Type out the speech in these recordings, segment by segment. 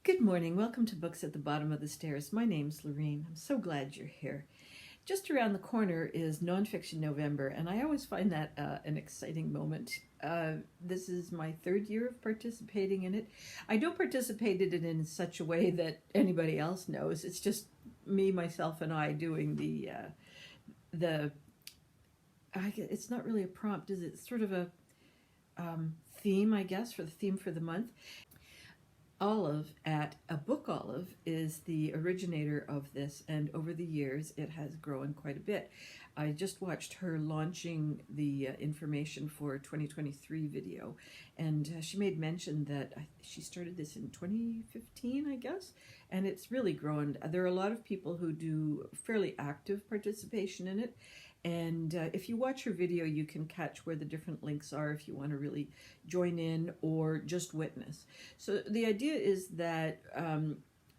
Good morning. Welcome to Books at the Bottom of the Stairs. My name's Lorene. I'm so glad you're here. Just around the corner is Nonfiction November, and I always find that an exciting moment. This is my third year of participating in it. I don't participate in it in such a way that anybody else knows. It's just me, myself, and I doing the. It's not really a prompt, is it? It's sort of a theme, I guess, for the theme for the month. Olive at abookolive is the originator of this, and over the years it has grown quite a bit. I just watched her launching the information for 2023 video, and she made mention that she started this in 2015, I guess, and it's really grown. There are a lot of people who do fairly active participation in it. And if you watch her video, you can catch where the different links are if you want to really join in or just witness. So the idea is that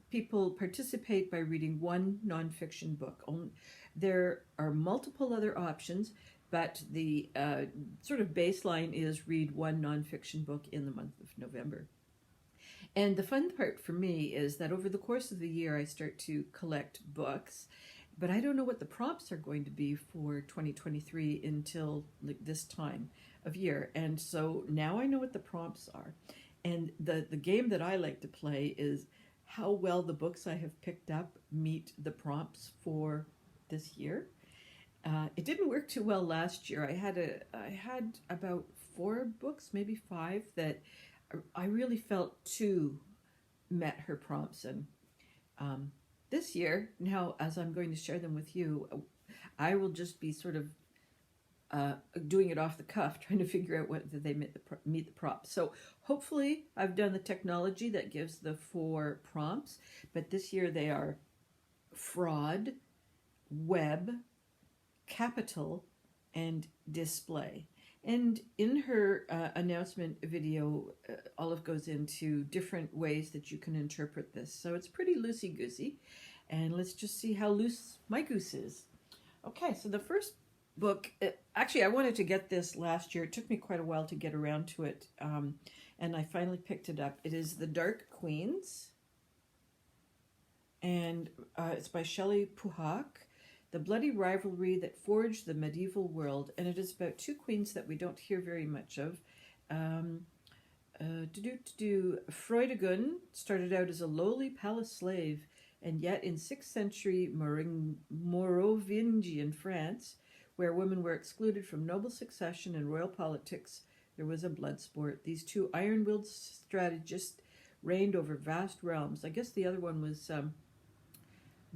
people participate by reading one nonfiction book. There are multiple other options, but the sort of baseline is read one nonfiction book in the month of November. And the fun part for me is that over the course of the year, I start to collect books. But I don't know what the prompts are going to be for 2023 until this time of year. And so now I know what the prompts are. And the game that I like to play is how well the books I have picked up meet the prompts for this year. It didn't work too well last year. I had about 4 books, maybe 5, that I really felt 2 met her prompts. And this year, now as I'm going to share them with you, I will just be sort of doing it off the cuff, trying to figure out whether they meet the prompts. So hopefully I've done the technology that gives the 4 prompts, but this year they are fraud, web, capital, and display. And in her announcement video, Olive goes into different ways that you can interpret this. So it's pretty loosey-goosey. And let's just see how loose my goose is. Okay, so the first book, actually I wanted to get this last year. It took me quite a while to get around to it. And I finally picked it up. It is The Dark Queens. And it's by Shelley Puhak. The bloody rivalry that forged the medieval world, and it is about 2 queens that we don't hear very much of. Freudigun started out as a lowly palace slave, and yet in 6th century Merovingian France, where women were excluded from noble succession and royal politics, there was a blood sport. These 2 iron-willed strategists reigned over vast realms. I guess the other one was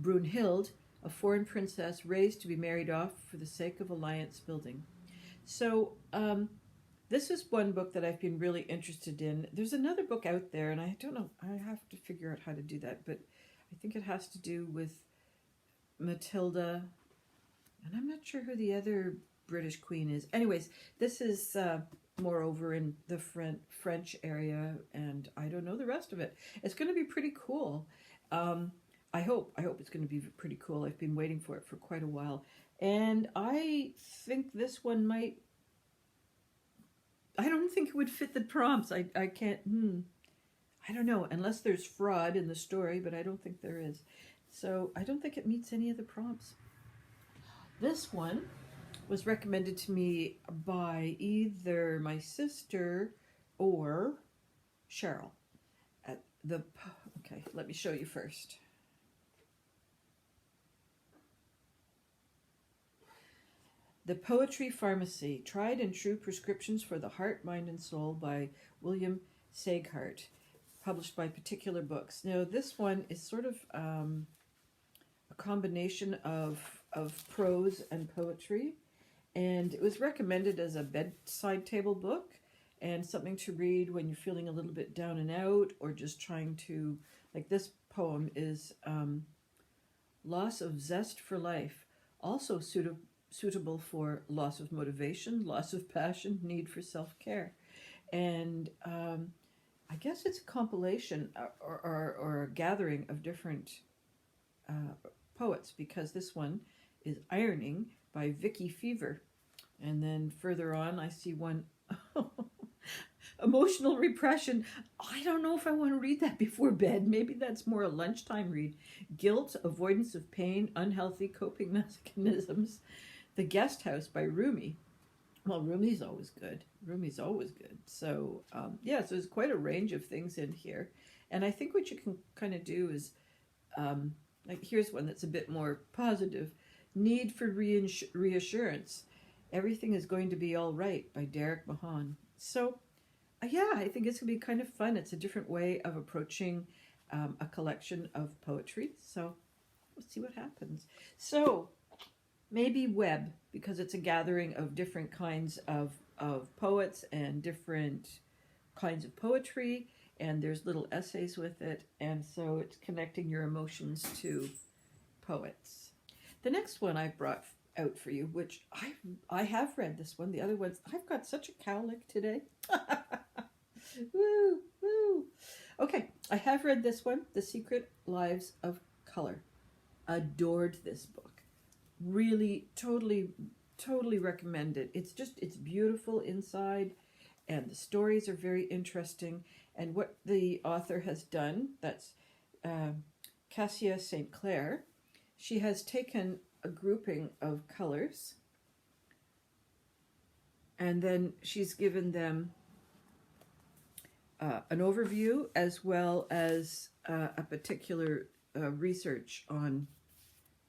Brunhild, a foreign princess raised to be married off for the sake of alliance building. So this is one book that I've been really interested in. There's another book out there, and I don't know, I have to figure out how to do that, but I think it has to do with Matilda, and I'm not sure who the other British queen is. Anyways, this is more over in the French area, and I don't know the rest of it. It's going to be pretty cool. I hope it's going to be pretty cool. I've been waiting for it for quite a while. And I think this one might, I don't think it would fit the prompts. I can't, I don't know, unless there's fraud in the story, but I don't think there is. So I don't think it meets any of the prompts. This one was recommended to me by either my sister or Cheryl. Okay, let me show you first. The Poetry Pharmacy, Tried and True Prescriptions for the Heart, Mind, and Soul by William Sagehart, published by Particular Books. Now, this one is sort of a combination of prose and poetry, and it was recommended as a bedside table book and something to read when you're feeling a little bit down and out, or just trying to, like this poem is Loss of Zest for Life, also suitable for loss of motivation, loss of passion, need for self-care. And I guess it's a compilation or a gathering of different poets, because this one is Ironing by Vicky Fever. And then further on I see one Emotional repression. I don't know if I want to read that before bed. Maybe that's more a lunchtime read. Guilt, avoidance of pain, unhealthy coping mechanisms. The Guest House by Rumi. Well, Rumi's always good. Rumi's always good. So, yeah, so there's quite a range of things in here. And I think what you can kind of do is, like, here's one that's a bit more positive. Need for reassurance. Everything is going to be all right by Derek Mahan. So, yeah, I think it's going to be kind of fun. It's a different way of approaching a collection of poetry. So, we'll see what happens. So, maybe web, because it's a gathering of different kinds of poets and different kinds of poetry, and there's little essays with it, and so it's connecting your emotions to poets. The next one I brought out for you, which I have read this one. The other ones, I've got such a cowlick today. Woo, woo. Okay, I have read this one, The Secret Lives of Color. Adored this book. Really, totally recommend it. It's beautiful inside, and the stories are very interesting. And what the author has done, that's Cassia St. Clair, she has taken a grouping of colors, and then she's given them an overview as well as a particular research on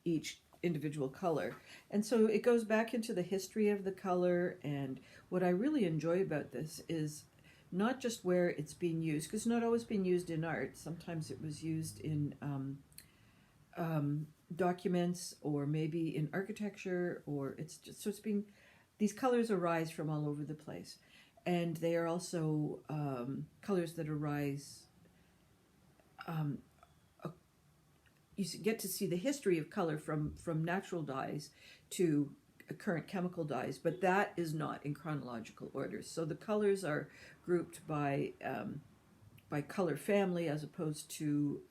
each individual color. And so it goes back into the history of the color, and what I really enjoy about this is not just where it's being used, because it's not always being used in art. Sometimes it was used in documents, or maybe in architecture, or it's just, so it's being, these colors arise from all over the place. And they are also colors that arise, you get to see the history of color from natural dyes to current chemical dyes, but that is not in chronological order. So the colors are grouped by color family as opposed to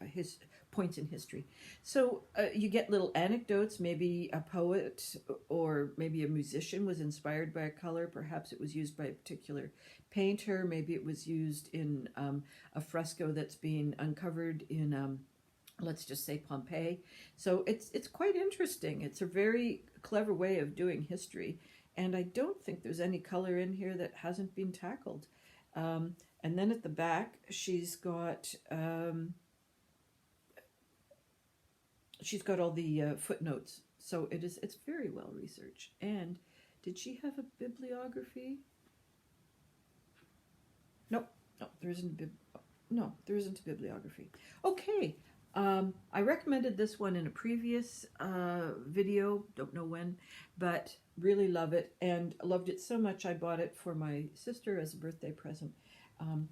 points in history. So you get little anecdotes. Maybe a poet or maybe a musician was inspired by a color. Perhaps it was used by a particular painter. Maybe it was used in a fresco that's being uncovered in let's just say Pompeii. So it's quite interesting. It's a very clever way of doing history, and I don't think there's any color in here that hasn't been tackled. And then at the back, she's got all the footnotes. So it's very well researched. And did she have a bibliography? Nope. No, there isn't a bibliography. Okay. I recommended this one in a previous video, don't know when, but really love it, and loved it so much I bought it for my sister as a birthday present.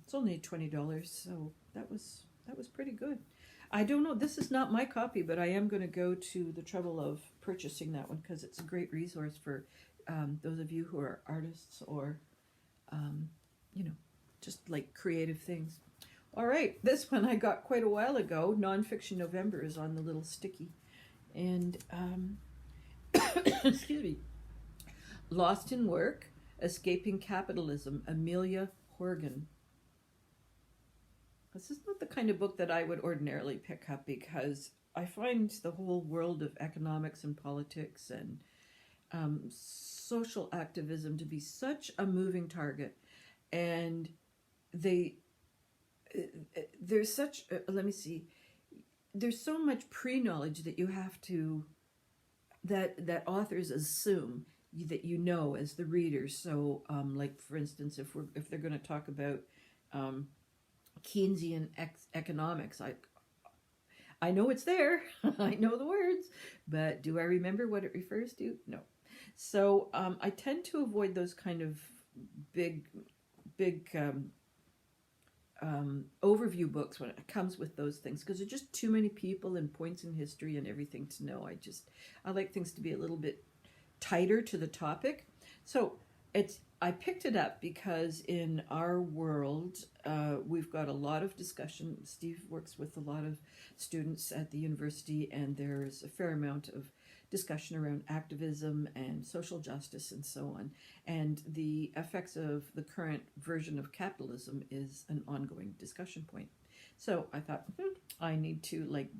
It's only $20, so that was pretty good. I don't know, this is not my copy, but I am going to go to the trouble of purchasing that one because it's a great resource for those of you who are artists or, just like creative things. All right, this one I got quite a while ago. Nonfiction November is on the little sticky. And, excuse me, Lost in Work, Escaping Capitalism, Amelia Horgan. This is not the kind of book that I would ordinarily pick up because I find the whole world of economics and politics and social activism to be such a moving target. And there's such, there's so much pre-knowledge that you have to, that authors assume that you know as the reader. So, like for instance, if they're going to talk about Keynesian economics, I know it's there, I know the words, but do I remember what it refers to? No. So I tend to avoid those kind of big overview books when it comes with those things, because there's just too many people and points in history and everything to know. I like things to be a little bit tighter to the topic. So I picked it up because in our world we've got a lot of discussion. Steve works with a lot of students at the university, and there's a fair amount of discussion around activism and social justice and so on. And the effects of the current version of capitalism is an ongoing discussion point. So I thought, I need to, like,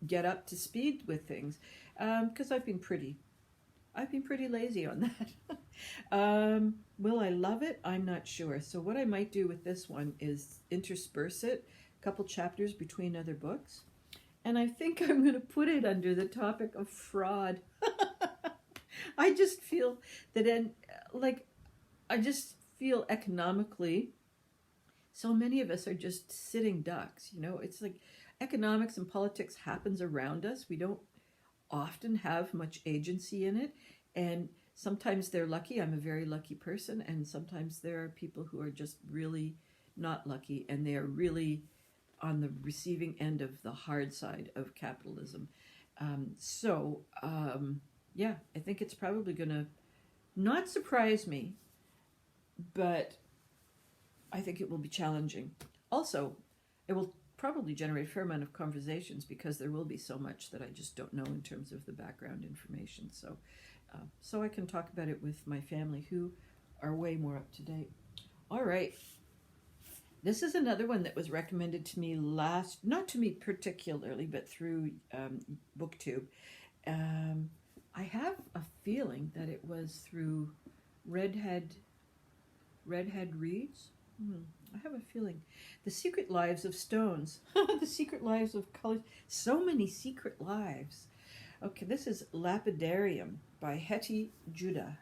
get up to speed with things, because I've been pretty lazy on that. Will I love it? I'm not sure. So what I might do with this one is intersperse it, a couple chapters between other books. And I think I'm going to put it under the topic of fraud. I just feel that, I just feel economically, so many of us are just sitting ducks. It's like economics and politics happens around us. We don't often have much agency in it. And sometimes they're lucky. I'm a very lucky person. And sometimes there are people who are just really not lucky, and they are really on the receiving end of the hard side of capitalism. Yeah, I think it's probably going to not surprise me, but I think it will be challenging. Also, it will probably generate a fair amount of conversations, because there will be so much that I just don't know in terms of the background information. So I can talk about it with my family, who are way more up to date. All right. This is another one that was recommended to me not to me particularly, but through BookTube. I have a feeling that it was through Redhead Reads. I have a feeling. The Secret Lives of Stones. The Secret Lives of Colors. So many secret lives. Okay, this is Lapidarium by Hetty Judah.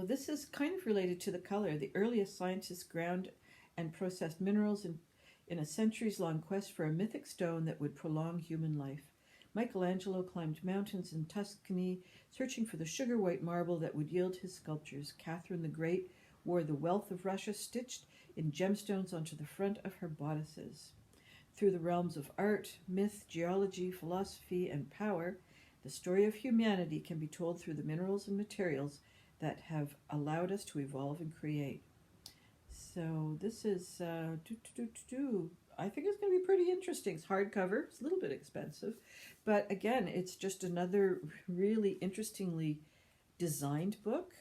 This is kind of related to the color. The earliest scientists ground and processed minerals in a centuries-long quest for a mythic stone that would prolong human life. Michelangelo climbed mountains in Tuscany, searching for the sugar-white marble that would yield his sculptures. Catherine the Great wore the wealth of Russia stitched in gemstones onto the front of her bodices. Through the realms of art, myth, geology, philosophy, and power, the story of humanity can be told through the minerals and materials that have allowed us to evolve and create. So this is, I think it's going to be pretty interesting. It's hardcover. It's a little bit expensive. But again, it's just another really interestingly designed book.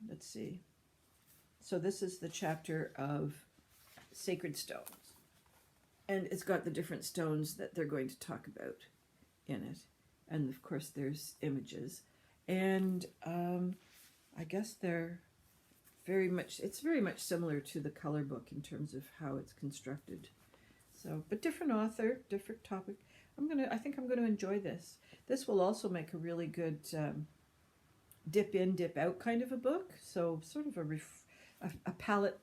Let's see. So this is the chapter of Sacred Stones. And it's got the different stones that they're going to talk about in it. And of course there's images. And I guess it's very much similar to the color book in terms of how it's constructed. So, but different author, different topic. I think I'm going to enjoy this. This will also make a really good dip in, dip out kind of a book. So sort of a palette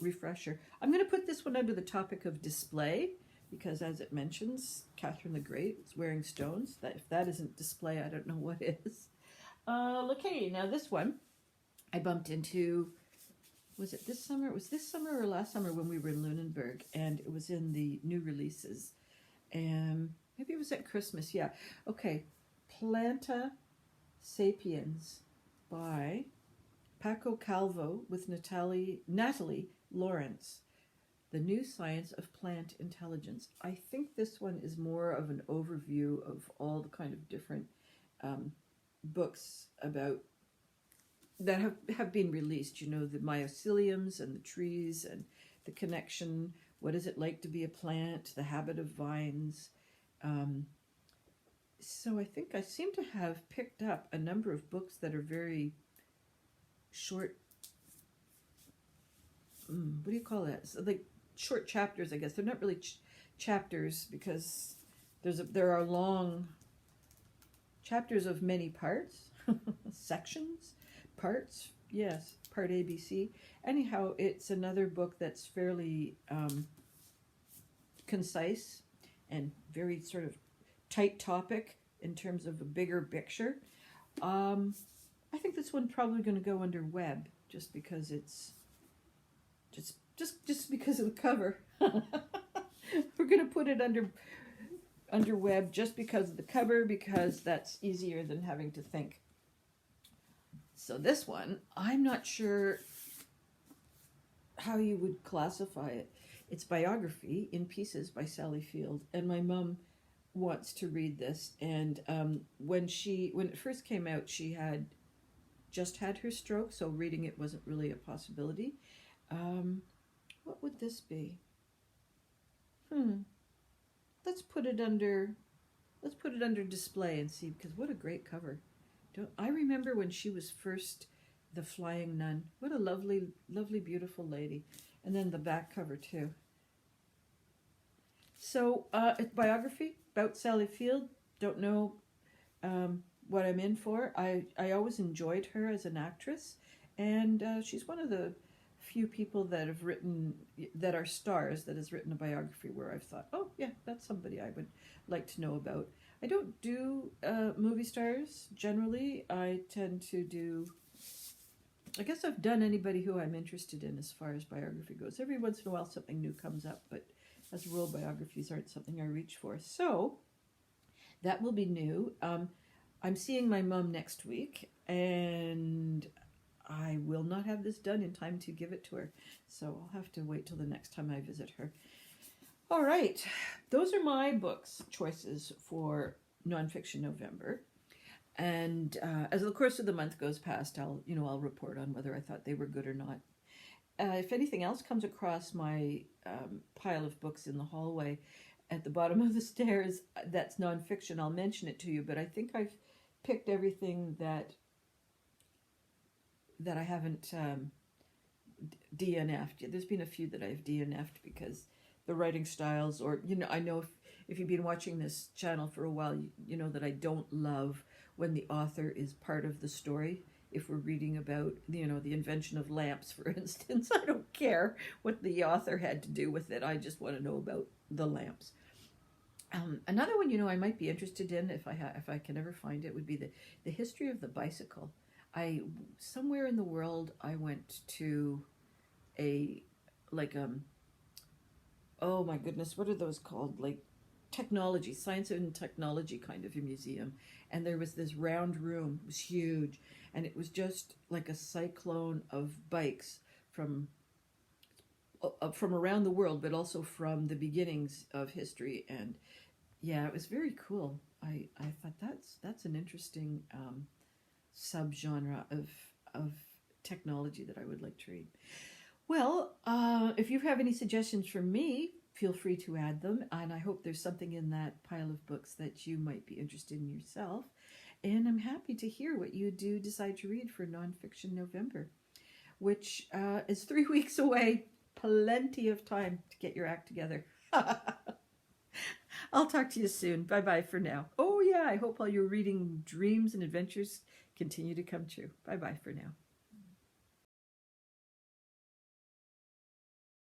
refresher. I'm going to put this one under the topic of display, because as it mentions, Catherine the Great is wearing stones. That if that isn't display, I don't know what is. Okay, now this one I bumped into, was it this summer? It was this summer or last summer when we were in Lunenburg, and it was in the new releases. And maybe it was at Christmas, yeah. Okay, Planta Sapiens by Paco Calvo with Natalie Lawrence. The New Science of Plant Intelligence. I think this one is more of an overview of all the kind of different books about that have been released. The myceliums and the trees and the connection. What is it like to be a plant? The habit of vines. So I think I seem to have picked up a number of books that are very short. What do you call that? So like short chapters, I guess. They're not really chapters, because there are long chapters of many parts, sections, parts. Yes, part A, B, C. Anyhow, it's another book that's fairly concise and very sort of tight topic in terms of a bigger picture. I think this one's probably going to go under web, just because it's just because of the cover. We're going to put it under web just because of the cover, because that's easier than having to think. So this one, I'm not sure how you would classify it. It's biography in pieces by Sally Field, and my mom wants to read this. And when it first came out, she had just had her stroke, so reading it wasn't really a possibility. What would this be? Let's put it under display and see, because what a great cover. Don't I remember when she was first the Flying Nun? What a lovely, lovely, beautiful lady. And then the back cover too. So, biography about Sally Field. Don't know what I'm in for. I always enjoyed her as an actress, and she's one of the few people that are stars, that has written a biography where I've thought, oh yeah, that's somebody I would like to know about. I don't do movie stars generally. I tend to do, I guess I've done anybody who I'm interested in as far as biography goes. Every once in a while something new comes up, but as a rule, biographies aren't something I reach for. So that will be new. I'm seeing my mom next week, and I will not have this done in time to give it to her. So I'll have to wait till the next time I visit her. All right. Those are my books choices for Nonfiction November. And as the course of the month goes past, I'll report on whether I thought they were good or not. If anything else comes across my pile of books in the hallway at the bottom of the stairs that's nonfiction, I'll mention it to you. But I think I've picked everything that I haven't DNF'd. There's been a few that I've DNF'd because the writing styles, or I know if you've been watching this channel for a while, you know that I don't love when the author is part of the story. If we're reading about the invention of lamps, for instance, I don't care what the author had to do with it. I just want to know about the lamps. Another one I might be interested in, if I can ever find it, would be the history of the bicycle. Somewhere in the world I went to oh my goodness, what are those called? Like technology, science and technology kind of a museum. And there was this round room, it was huge, and it was just like a cyclone of bikes from around the world, but also from the beginnings of history. And yeah, it was very cool. I thought that's an interesting subgenre of technology that I would like to read. Well, if you have any suggestions for me, feel free to add them, and I hope there's something in that pile of books that you might be interested in yourself. And I'm happy to hear what you do decide to read for Nonfiction November, which is 3 weeks away. Plenty of time to get your act together. I'll talk to you soon. Bye-bye for now. Oh yeah, I hope all your reading dreams and adventures continue to come true. Bye-bye for now.